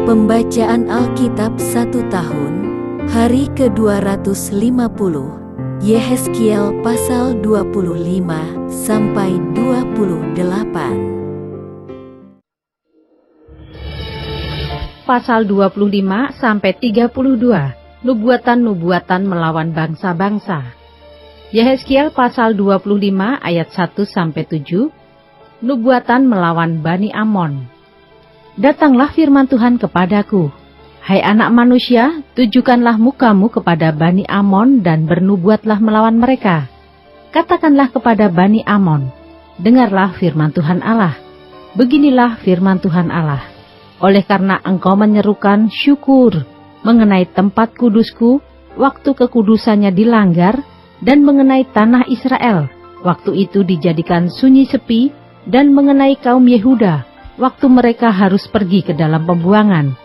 Pembacaan Alkitab 1 tahun, hari ke-250, Yehezkiel pasal 25 sampai 28. Pasal 25 sampai 32, nubuatan-nubuatan melawan bangsa-bangsa. Yehezkiel pasal 25 ayat 1 sampai 7, nubuatan melawan Bani Amon. Datanglah firman Tuhan kepadaku, hai anak manusia, tujukanlah mukamu kepada Bani Amon dan bernubuatlah melawan mereka. Katakanlah kepada Bani Amon, dengarlah firman Tuhan Allah. Beginilah firman Tuhan Allah. Oleh karena engkau menyerukan syukur mengenai tempat kudusku, waktu kekudusannya dilanggar, dan mengenai tanah Israel, waktu itu dijadikan sunyi sepi, dan mengenai kaum Yehuda, waktu mereka harus pergi ke dalam pembuangan.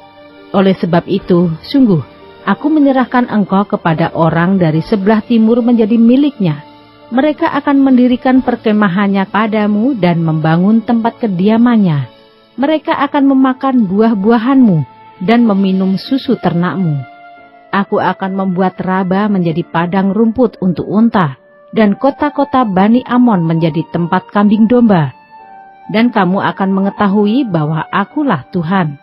Oleh sebab itu, sungguh, aku menyerahkan engkau kepada orang dari sebelah timur menjadi miliknya. Mereka akan mendirikan perkemahannya padamu dan membangun tempat kediamannya. Mereka akan memakan buah-buahanmu dan meminum susu ternakmu. Aku akan membuat Raba menjadi padang rumput untuk unta, dan kota-kota Bani Amon menjadi tempat kambing domba. Dan kamu akan mengetahui bahwa akulah Tuhan.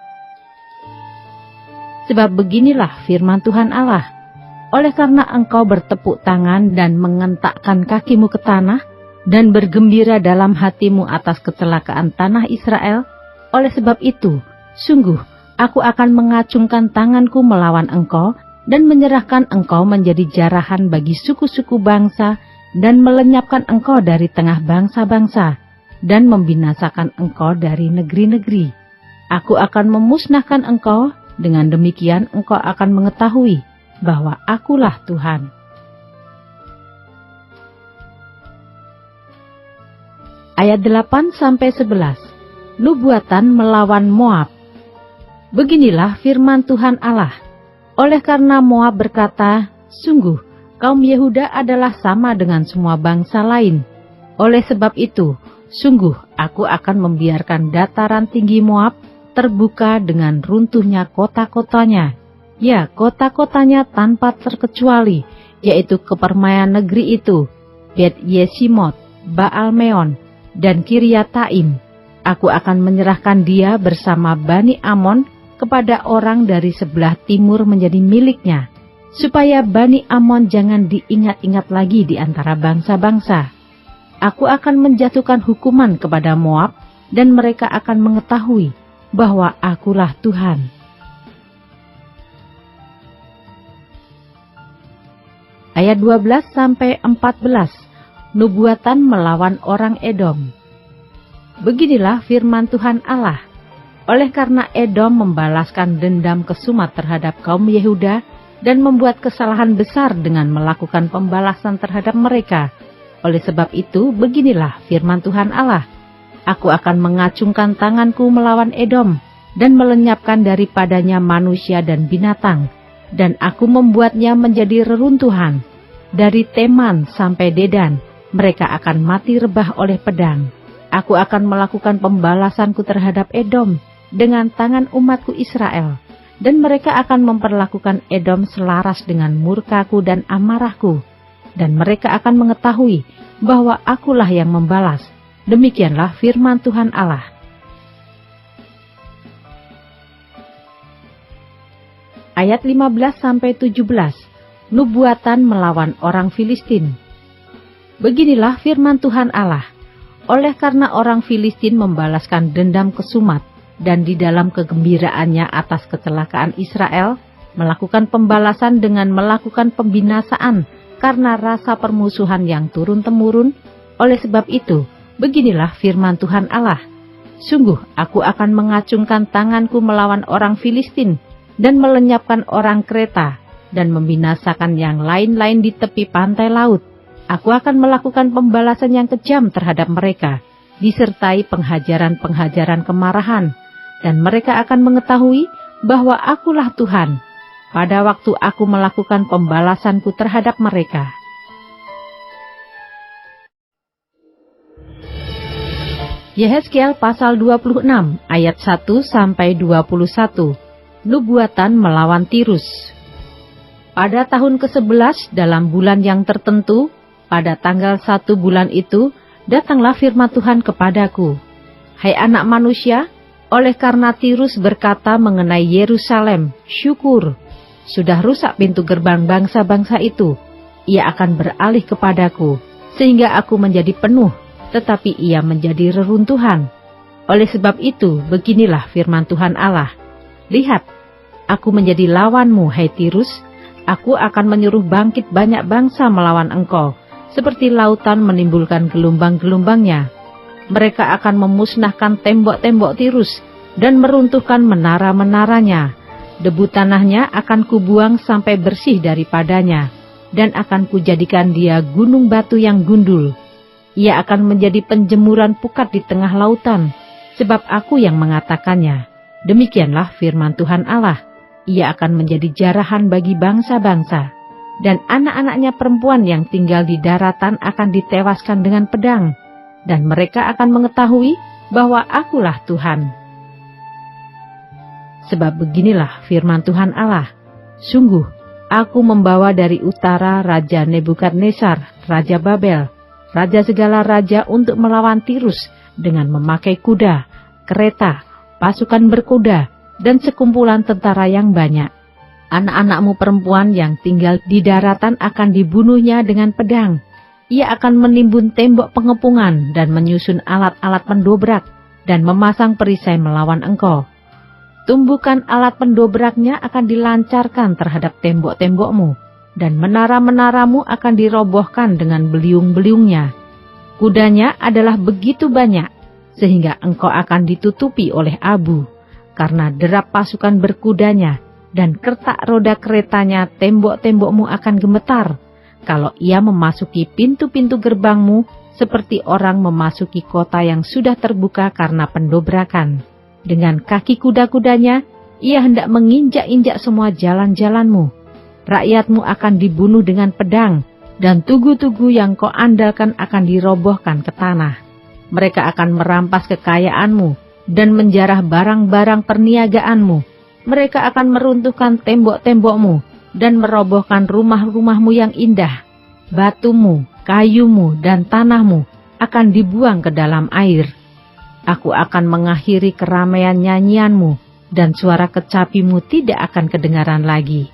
Sebab beginilah firman Tuhan Allah, oleh karena engkau bertepuk tangan dan mengentakkan kakimu ke tanah, dan bergembira dalam hatimu atas kecelakaan tanah Israel, oleh sebab itu, sungguh, aku akan mengacungkan tanganku melawan engkau dan menyerahkan engkau menjadi jarahan bagi suku-suku bangsa dan melenyapkan engkau dari tengah bangsa-bangsa dan membinasakan engkau dari negeri-negeri. Aku akan memusnahkan engkau, dengan demikian engkau akan mengetahui bahwa akulah Tuhan. Ayat 8-11. Nubuatan melawan Moab. Beginilah firman Tuhan Allah. Oleh karena Moab berkata, sungguh, kaum Yehuda adalah sama dengan semua bangsa lain. Oleh sebab itu, sungguh, aku akan membiarkan dataran tinggi Moab terbuka dengan runtuhnya kota-kotanya. Ya, kota-kotanya tanpa terkecuali, yaitu kepermaian negeri itu, Bet Yesimot, Baal-Meon, dan Kiryataim. Aku akan menyerahkan dia bersama Bani Amon kepada orang dari sebelah timur menjadi miliknya, supaya Bani Amon jangan diingat-ingat lagi di antara bangsa-bangsa. Aku akan menjatuhkan hukuman kepada Moab, dan mereka akan mengetahui bahwa akulah Tuhan. Ayat 12-14, nubuatan melawan orang Edom. Beginilah firman Tuhan Allah, oleh karena Edom membalaskan dendam kesumat terhadap kaum Yehuda dan membuat kesalahan besar dengan melakukan pembalasan terhadap mereka. Oleh sebab itu, beginilah firman Tuhan Allah, aku akan mengacungkan tanganku melawan Edom dan melenyapkan daripadanya manusia dan binatang, dan aku membuatnya menjadi reruntuhan. Dari Teman sampai Dedan, mereka akan mati rebah oleh pedang. Aku akan melakukan pembalasanku terhadap Edom dengan tangan umatku Israel, dan mereka akan memperlakukan Edom selaras dengan murkaku dan amarahku, dan mereka akan mengetahui bahwa akulah yang membalas. Demikianlah firman Tuhan Allah. Ayat 15-17, nubuatan melawan orang Filistin. Beginilah firman Tuhan Allah. Oleh karena orang Filistin membalaskan dendam kesumat dan di dalam kegembiraannya atas kecelakaan Israel, melakukan pembalasan dengan melakukan pembinasaan karena rasa permusuhan yang turun-temurun. Oleh sebab itu, beginilah firman Tuhan Allah. Sungguh, aku akan mengacungkan tanganku melawan orang Filistin dan melenyapkan orang Kreta dan membinasakan yang lain-lain di tepi pantai laut. Aku akan melakukan pembalasan yang kejam terhadap mereka, disertai penghajaran-penghajaran kemarahan, dan mereka akan mengetahui bahwa akulah Tuhan, pada waktu aku melakukan pembalasanku terhadap mereka. Yehezkiel pasal 26 ayat 1 sampai 21. Nubuatan melawan Tirus. Pada tahun ke-11 dalam bulan yang tertentu, pada tanggal 1 bulan itu, datanglah firman Tuhan kepadaku. Hai anak manusia, oleh karena Tirus berkata mengenai Yerusalem, syukur, sudah rusak pintu gerbang bangsa-bangsa itu, ia akan beralih kepadaku, sehingga aku menjadi penuh, tetapi ia menjadi reruntuhan. Oleh sebab itu, beginilah firman Tuhan Allah. Lihat, aku menjadi lawanmu, hai Tirus. Aku akan menyuruh bangkit banyak bangsa melawan engkau, seperti lautan menimbulkan gelombang-gelombangnya. Mereka akan memusnahkan tembok-tembok Tirus dan meruntuhkan menara-menaranya. Debu tanahnya akan kubuang sampai bersih daripadanya, dan akan kujadikan dia gunung batu yang gundul. Ia akan menjadi penjemuran pukat di tengah lautan, sebab aku yang mengatakannya. Demikianlah firman Tuhan Allah. Ia akan menjadi jarahan bagi bangsa-bangsa, dan anak-anaknya perempuan yang tinggal di daratan akan ditewaskan dengan pedang, dan mereka akan mengetahui bahwa akulah Tuhan. Sebab beginilah firman Tuhan Allah. Sungguh, aku membawa dari utara Raja Nebukadnezar, Raja Babel, raja segala raja untuk melawan Tirus dengan memakai kuda, kereta, pasukan berkuda, dan sekumpulan tentara yang banyak. Anak-anakmu perempuan yang tinggal di daratan akan dibunuhnya dengan pedang. Ia akan menimbun tembok pengepungan dan menyusun alat-alat pendobrak dan memasang perisai melawan engkau. Tumbukan alat pendobraknya akan dilancarkan terhadap tembok-tembokmu, dan menara-menaramu akan dirobohkan dengan beliung-beliungnya. Kudanya adalah begitu banyak, sehingga engkau akan ditutupi oleh abu, karena derap pasukan berkudanya, dan kertak roda keretanya tembok-tembokmu akan gemetar, kalau ia memasuki pintu-pintu gerbangmu, seperti orang memasuki kota yang sudah terbuka karena pendobrakan. Dengan kaki kuda-kudanya, ia hendak menginjak-injak semua jalan-jalanmu. Rakyatmu akan dibunuh dengan pedang, dan tugu-tugu yang kau andalkan akan dirobohkan ke tanah. Mereka akan merampas kekayaanmu, dan menjarah barang-barang perniagaanmu. Mereka akan meruntuhkan tembok-tembokmu, dan merobohkan rumah-rumahmu yang indah. Batumu, kayumu, dan tanahmu akan dibuang ke dalam air. Aku akan mengakhiri keramaian nyanyianmu, dan suara kecapimu tidak akan kedengaran lagi.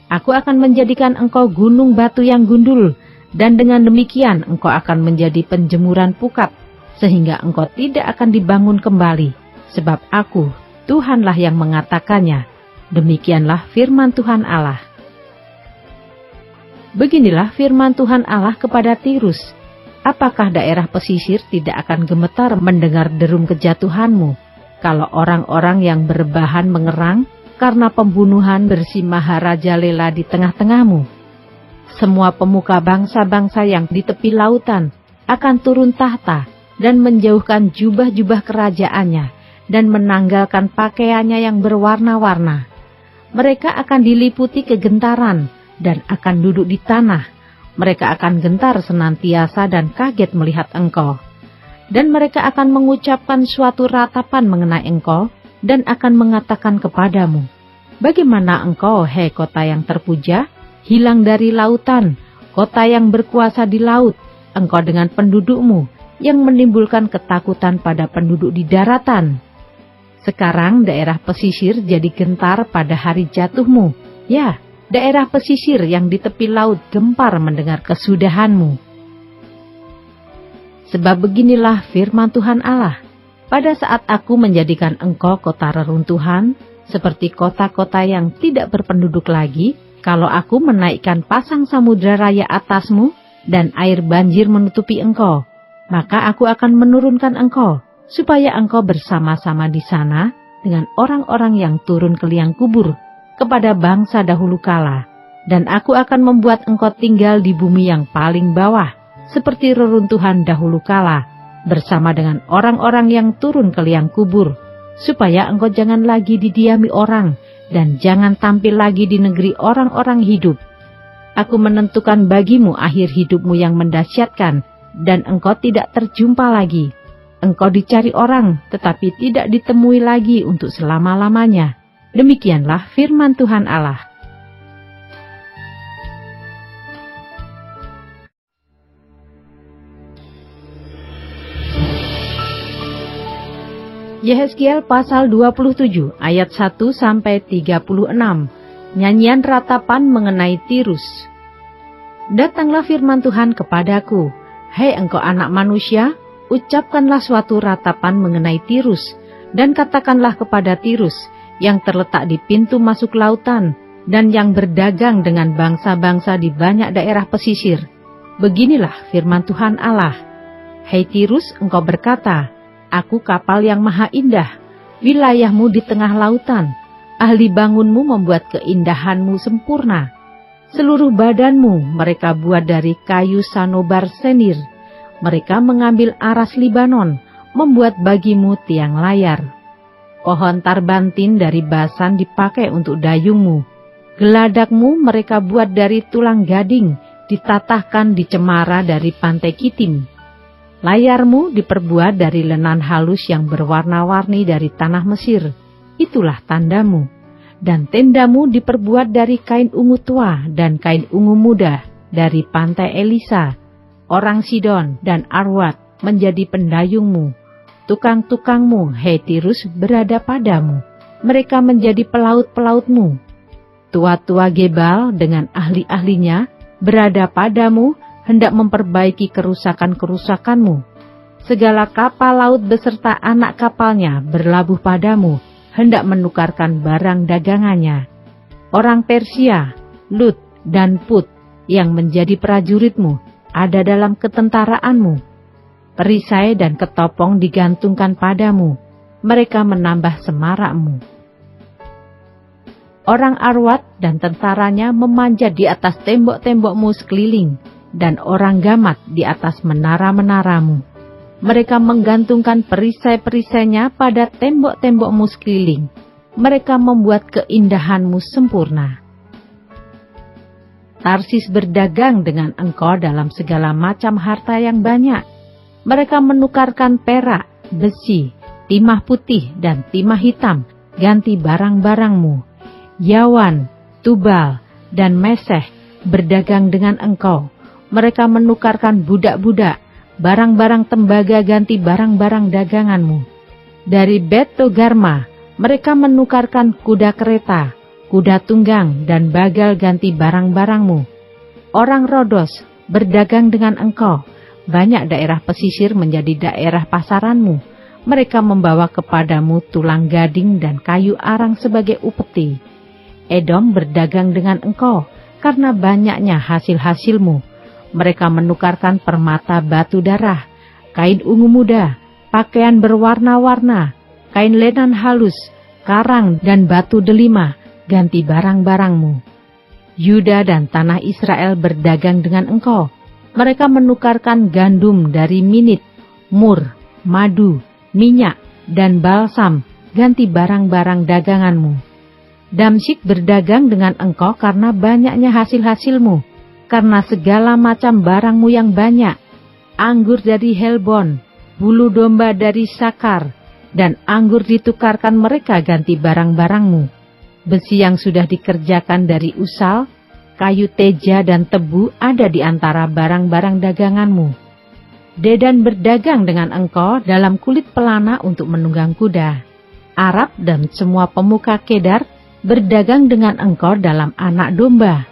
Aku akan menjadikan engkau gunung batu yang gundul, dan dengan demikian engkau akan menjadi penjemuran pukat, sehingga engkau tidak akan dibangun kembali, sebab aku, Tuhanlah yang mengatakannya. Demikianlah firman Tuhan Allah. Beginilah firman Tuhan Allah kepada Tirus. Apakah daerah pesisir tidak akan gemetar mendengar derum kejatuhanmu, kalau orang-orang yang berbahan mengerang karena pembunuhan bersimaharajalela di tengah-tengahmu? Semua pemuka bangsa-bangsa yang di tepi lautan akan turun tahta dan menjauhkan jubah-jubah kerajaannya dan menanggalkan pakaiannya yang berwarna-warna. Mereka akan diliputi kegentaran dan akan duduk di tanah. Mereka akan gentar senantiasa dan kaget melihat engkau. Dan mereka akan mengucapkan suatu ratapan mengenai engkau dan akan mengatakan kepadamu, bagaimana engkau, hei kota yang terpuja, hilang dari lautan, kota yang berkuasa di laut, engkau dengan pendudukmu yang menimbulkan ketakutan pada penduduk di daratan. Sekarang daerah pesisir jadi gentar pada hari jatuhmu. Ya, daerah pesisir yang di tepi laut gempar mendengar kesudahanmu. Sebab beginilah firman Tuhan Allah. Pada saat aku menjadikan engkau kota reruntuhan, seperti kota-kota yang tidak berpenduduk lagi, kalau aku menaikkan pasang samudra raya atasmu, dan air banjir menutupi engkau, maka aku akan menurunkan engkau, supaya engkau bersama-sama di sana dengan orang-orang yang turun ke liang kubur kepada bangsa dahulu kala, dan aku akan membuat engkau tinggal di bumi yang paling bawah, seperti reruntuhan dahulu kala, bersama dengan orang-orang yang turun ke liang kubur, supaya engkau jangan lagi didiami orang, dan jangan tampil lagi di negeri orang-orang hidup. Aku menentukan bagimu akhir hidupmu yang mendahsyatkan, dan engkau tidak terjumpa lagi. engkau dicari orang, tetapi tidak ditemui lagi untuk selama-lamanya. Demikianlah firman Tuhan Allah. Yehezkiel pasal 27 ayat 1-36. Nyanyian ratapan mengenai Tirus. Datanglah firman Tuhan kepadaku, hai engkau anak manusia, ucapkanlah suatu ratapan mengenai Tirus, dan katakanlah kepada Tirus, yang terletak di pintu masuk lautan, dan yang berdagang dengan bangsa-bangsa di banyak daerah pesisir. Beginilah firman Tuhan Allah. Hai Tirus, engkau berkata, aku kapal yang maha indah, wilayahmu di tengah lautan, ahli bangunmu membuat keindahanmu sempurna. Seluruh badanmu mereka buat dari kayu sanobar senir. Mereka mengambil aras Libanon, membuat bagimu tiang layar. Pohon tarbantin dari Basan dipakai untuk dayungmu. Geladakmu mereka buat dari tulang gading, ditatahkan di cemara dari pantai Kitim. Layarmu diperbuat dari lenan halus yang berwarna-warni dari tanah Mesir. Itulah tandamu. Dan tendamu diperbuat dari kain ungu tua dan kain ungu muda dari pantai Elisa. Orang Sidon dan Arwad menjadi pendayungmu. Tukang-tukangmu, hai Tirus, berada padamu. Mereka menjadi pelaut-pelautmu. Tua-tua Gebal dengan ahli-ahlinya berada padamu, hendak memperbaiki kerusakan-kerusakanmu. Segala kapal laut beserta anak kapalnya berlabuh padamu, hendak menukarkan barang dagangannya. Orang Persia, Lut dan Put yang menjadi prajuritmu ada dalam ketentaraanmu. Perisai dan ketopong digantungkan padamu, mereka menambah semarakmu. Orang Arwad dan tentaranya memanjat di atas tembok-tembokmu sekeliling, dan orang Gamat di atas menara-menaramu. Mereka menggantungkan perisai-perisainya pada tembok-tembokmu sekeliling. Mereka membuat keindahanmu sempurna. Tarsis berdagang dengan engkau dalam segala macam harta yang banyak. Mereka menukarkan perak, besi, timah putih, dan timah hitam, ganti barang-barangmu. Yawan, Tubal, dan Meseh berdagang dengan engkau. Mereka menukarkan budak-budak, barang-barang tembaga ganti barang-barang daganganmu. Dari Bet Togarma, mereka menukarkan kuda kereta, kuda tunggang, dan bagal ganti barang-barangmu. Orang Rodos berdagang dengan engkau. Banyak daerah pesisir menjadi daerah pasaranmu. Mereka membawa kepadamu tulang gading dan kayu arang sebagai upeti. Edom berdagang dengan engkau karena banyaknya hasil-hasilmu. Mereka menukarkan permata batu darah, kain ungu muda, pakaian berwarna-warna, kain lenan halus, karang dan batu delima, ganti barang-barangmu. Yuda dan tanah Israel berdagang dengan engkau. Mereka menukarkan gandum dari Minit, mur, madu, minyak, dan balsam, ganti barang-barang daganganmu. Damsyik berdagang dengan engkau karena banyaknya hasil-hasilmu, karena segala macam barangmu yang banyak, anggur dari Helbon, bulu domba dari Sakar, dan anggur ditukarkan mereka ganti barang-barangmu. Besi yang sudah dikerjakan dari Usal, kayu teja dan tebu ada di antara barang-barang daganganmu. Dedan berdagang dengan engkau dalam kulit pelana untuk menunggang kuda. Arab dan semua pemuka Kedar berdagang dengan engkau dalam anak domba,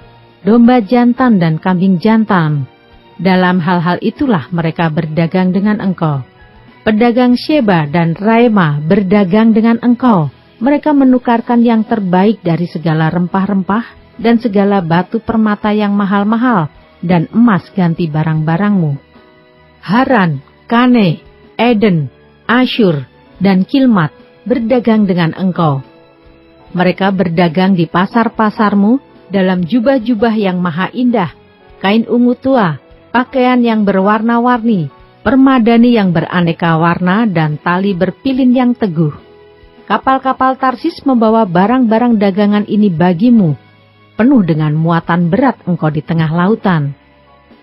domba jantan dan kambing jantan. Dalam hal-hal itulah mereka berdagang dengan engkau. Pedagang Sheba dan Raima berdagang dengan engkau. Mereka menukarkan yang terbaik dari segala rempah-rempah dan segala batu permata yang mahal-mahal, dan emas ganti barang-barangmu. Haran, Kane, Eden, Asyur, dan Kilmat berdagang dengan engkau. Mereka berdagang di pasar-pasarmu dalam jubah-jubah yang maha indah, kain ungu tua, pakaian yang berwarna-warni, permadani yang beraneka warna, dan tali berpilin yang teguh. Kapal-kapal Tarsis membawa barang-barang dagangan ini bagimu, penuh dengan muatan berat engkau di tengah lautan.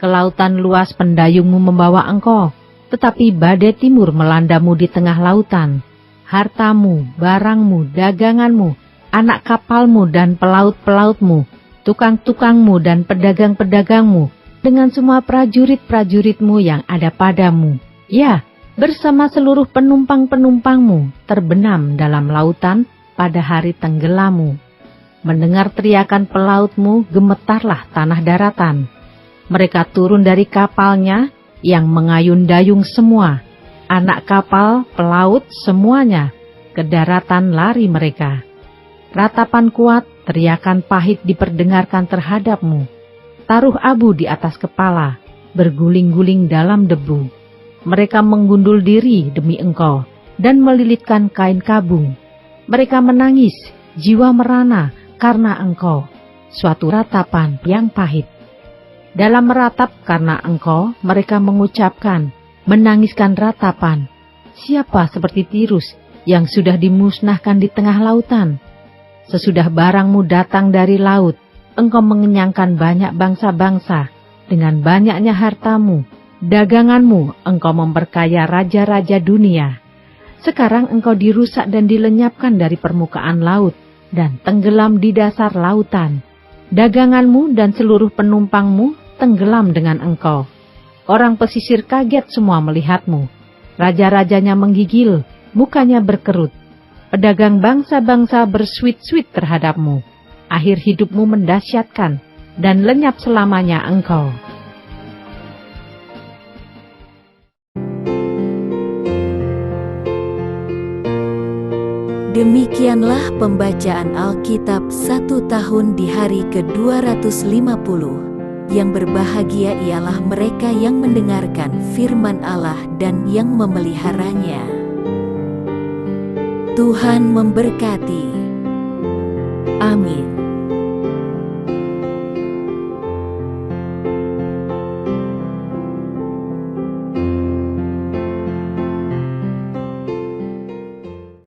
Ke lautan luas pendayungmu membawa engkau, Tetapi badai timur melandamu di tengah lautan. Hartamu, barangmu, daganganmu, anak kapalmu dan pelaut-pelautmu, tukang-tukangmu dan pedagang-pedagangmu, dengan semua prajurit-prajuritmu yang ada padamu. Ya, bersama seluruh penumpang-penumpangmu terbenam dalam lautan pada hari tenggelammu. Mendengar teriakan pelautmu, gemetarlah tanah daratan. Mereka turun dari kapalnya yang mengayun-dayung semua. Anak kapal, pelaut, semuanya ke daratan lari mereka. Ratapan kuat, teriakan pahit diperdengarkan terhadapmu. Taruh abu di atas kepala, berguling-guling dalam debu. Mereka menggundul diri demi engkau dan melilitkan kain kabung. Mereka menangis, jiwa merana karena engkau, suatu ratapan yang pahit. Dalam meratap karena engkau, mereka mengucapkan, menangiskan ratapan. Siapa seperti Tirus yang sudah dimusnahkan di tengah lautan? Sesudah barangmu datang dari laut, engkau mengenyangkan banyak bangsa-bangsa. Dengan banyaknya hartamu, daganganmu, engkau memperkaya raja-raja dunia. Sekarang engkau dirusak dan dilenyapkan dari permukaan laut dan tenggelam di dasar lautan. Daganganmu dan seluruh penumpangmu tenggelam dengan engkau. Orang pesisir kaget semua melihatmu. Raja-rajanya menggigil, mukanya berkerut. Pedagang bangsa-bangsa bersuit-suit terhadapmu. Akhir hidupmu mendasyatkan, dan lenyap selamanya engkau. Demikianlah pembacaan Alkitab 1 tahun di hari ke-250. Yang berbahagia ialah mereka yang mendengarkan firman Allah dan yang memeliharanya. Tuhan memberkati. Amin.